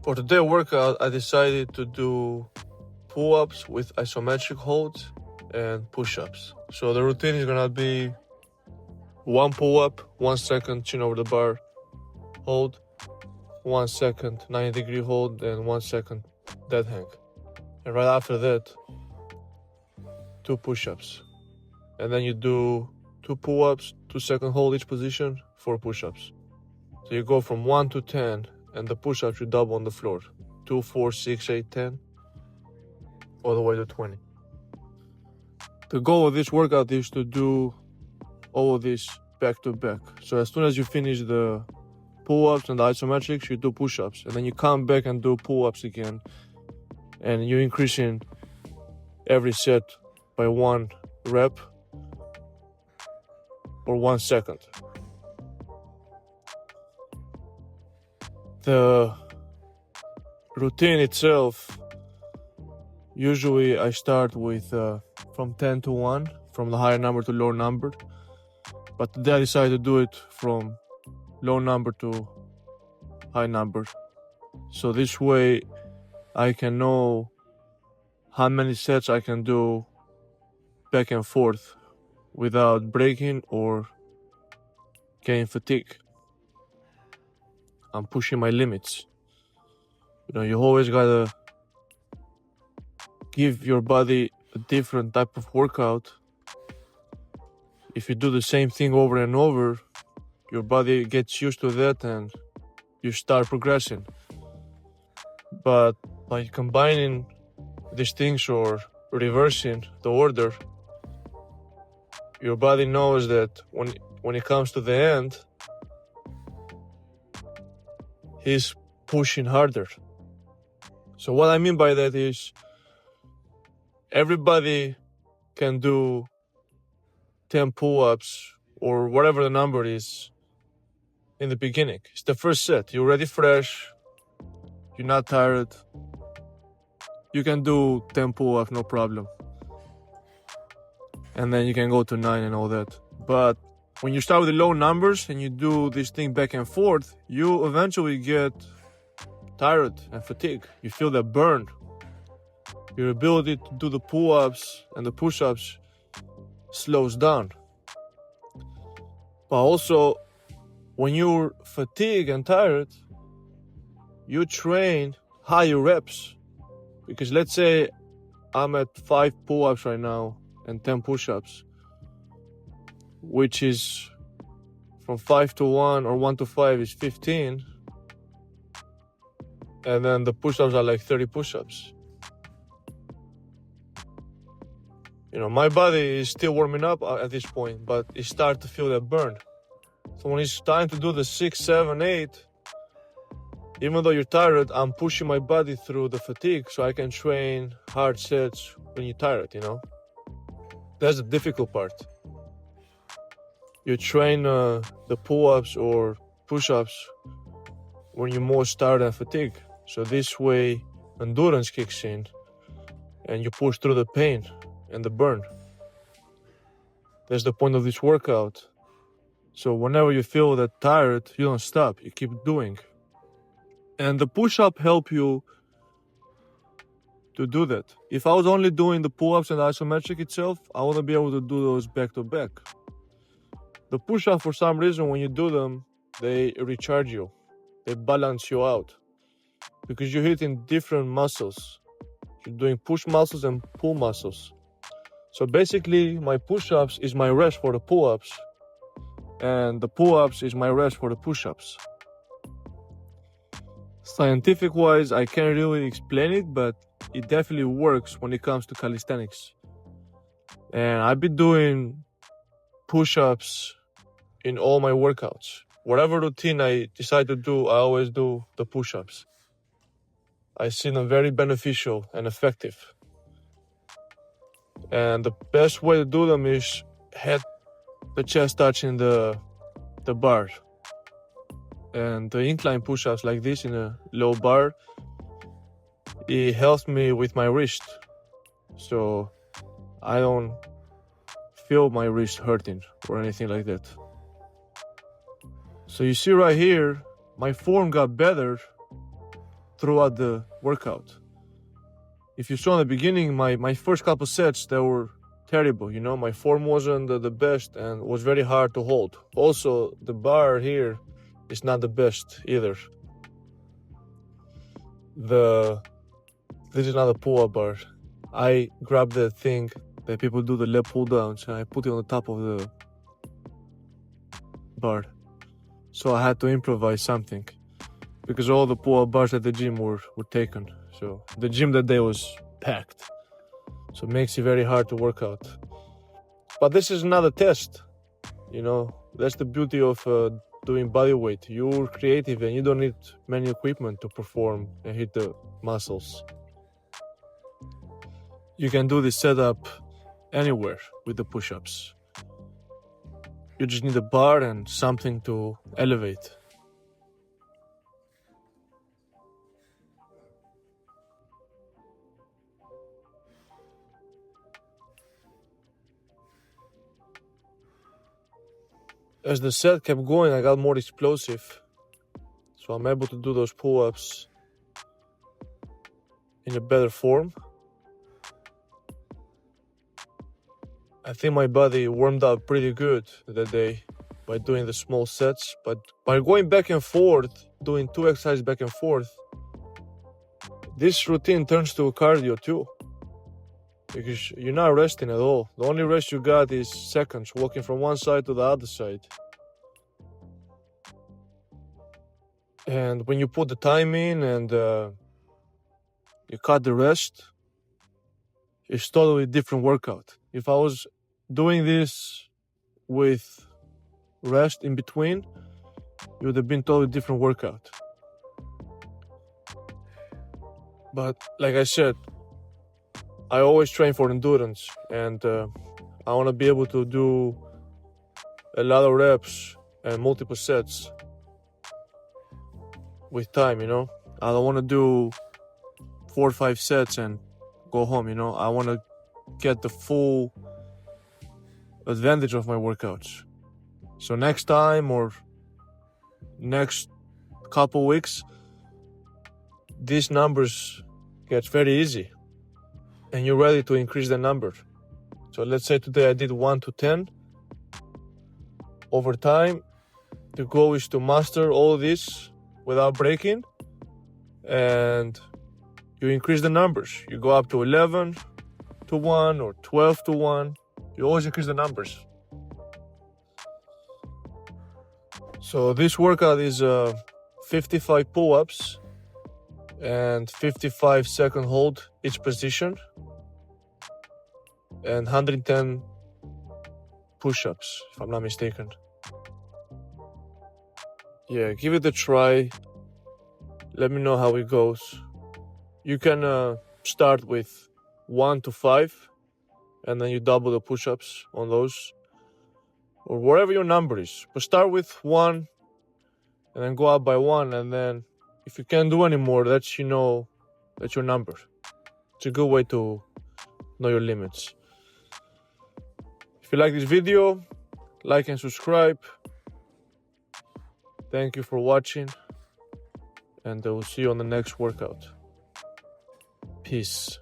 For today's workout, I decided to do pull-ups with isometric holds and push-ups. So the routine is gonna be 1 pull-up, 1 second chin over the bar hold, 1 second 90-degree hold, and 1 second dead hang. And right after that, 2 push-ups. And then you do 2 pull-ups, 2 second hold each position, 4 push-ups. So you go from 1 to 10, and the push-ups you double on the floor. 2, 4, 6, 8, 10, all the way to 20. The goal of this workout is to do all of this back to back. So as soon as you finish the pull-ups and the isometrics, you do push-ups. And then you come back and do pull-ups again. And you're increasing every set by 1 rep or 1 second. The routine itself, usually I start with from 10 to 1, from the higher number to lower number. But today I decided to do it from low number to high number. So this way I can know how many sets I can do back and forth without breaking or getting fatigue. I'm pushing my limits. You always gotta give your body a different type of workout. If you do the same thing over and over, your body gets used to that and you start progressing. But by combining these things or reversing the order, your body knows that when it comes to the end, he's pushing harder. So what I mean by that is everybody can do 10 pull-ups or whatever the number is in the beginning. It's the first set. You're already fresh. You're not tired. You can do 10 pull-ups, no problem. And then you can go to 9 and all that. But when you start with the low numbers and you do this thing back and forth, you eventually get tired and fatigued. You feel that burn. Your ability to do the pull-ups and the push-ups slows down. But also, when you're fatigued and tired, you train higher reps. Because let's say I'm at 5 pull-ups right now and 10 push-ups, which is from 5 to 1 or 1 to 5 is 15. And then the push-ups are like 30 push-ups. My body is still warming up at this point, but it starts to feel that burn. So when it's time to do the 6, 7, 8, even though you're tired, I'm pushing my body through the fatigue so I can train hard sets when you're tired, That's the difficult part. You train the pull-ups or push-ups when you're most tired and fatigued. So this way, endurance kicks in and you push through the pain and the burn. That's the point of this workout. So whenever you feel that tired, you don't stop, you keep doing. And the push-up help you to do that. If I was only doing the pull-ups and the isometric itself, I wouldn't be able to do those back to back. The push-up, for some reason, when you do them, they recharge you. They balance you out. Because you're hitting different muscles. You're doing push muscles and pull muscles. So basically, my push-ups is my rest for the pull-ups. And the pull-ups is my rest for the push-ups. Scientific-wise, I can't really explain it, but it definitely works when it comes to calisthenics. And I've been doing push-ups in all my workouts. Whatever routine I decide to do, I always do the push-ups. I see them very beneficial and effective. And the best way to do them is the chest touching the bar. And the incline push-ups like this in a low bar, it helps me with my wrist. So I don't feel my wrist hurting or anything like that. So you see right here, my form got better throughout the workout. If you saw in the beginning, my first couple sets, they were terrible. You know, my form wasn't the best and was very hard to hold. Also, the bar here is not the best either. This is not a pull-up bar. I grabbed the thing that people do, the leg pull downs, and I put it on the top of the bar. So I had to improvise something because all the pull-up bars at the gym were taken. So the gym that day was packed. So it makes it very hard to work out. But this is another test. You know, that's the beauty of doing body weight. You're creative and you don't need many equipment to perform and hit the muscles. You can do this setup anywhere with the push-ups. You just need a bar and something to elevate. As the set kept going, I got more explosive. So I'm able to do those pull-ups in a better form. I think my body warmed up pretty good that day by doing the small sets, but by going back and forth, doing 2 exercises back and forth, this routine turns to a cardio too, because you're not resting at all. The only rest you got is seconds, walking from one side to the other side. And when you put the time in and you cut the rest, it's totally different workout. If I was doing this with rest in between, it would have been totally different workout. But like I said, I always train for endurance, and I want to be able to do a lot of reps and multiple sets with time, you know. I don't want to do 4 or 5 sets and go home, you know. I want to get the full advantage of my workouts. So next time or next couple weeks, these numbers get very easy and you're ready to increase the number. So let's say today I did 1 to 10. Over time, the goal is to master all this without breaking, and you increase the numbers. You go up to 11 to 1 or 12 to 1. You always increase the numbers. So this workout is 55 pull-ups and 55-second hold each position and 110 push-ups, if I'm not mistaken. Yeah, give it a try. Let me know how it goes. You can start with 1 to 5 and then you double the push-ups on those, or whatever your number is. But start with 1 and then go up by 1, and then if you can't do any more, that's your number. It's a good way to know your limits. If you like this video, like and subscribe. Thank you for watching, and I will see you on the next workout. Peace.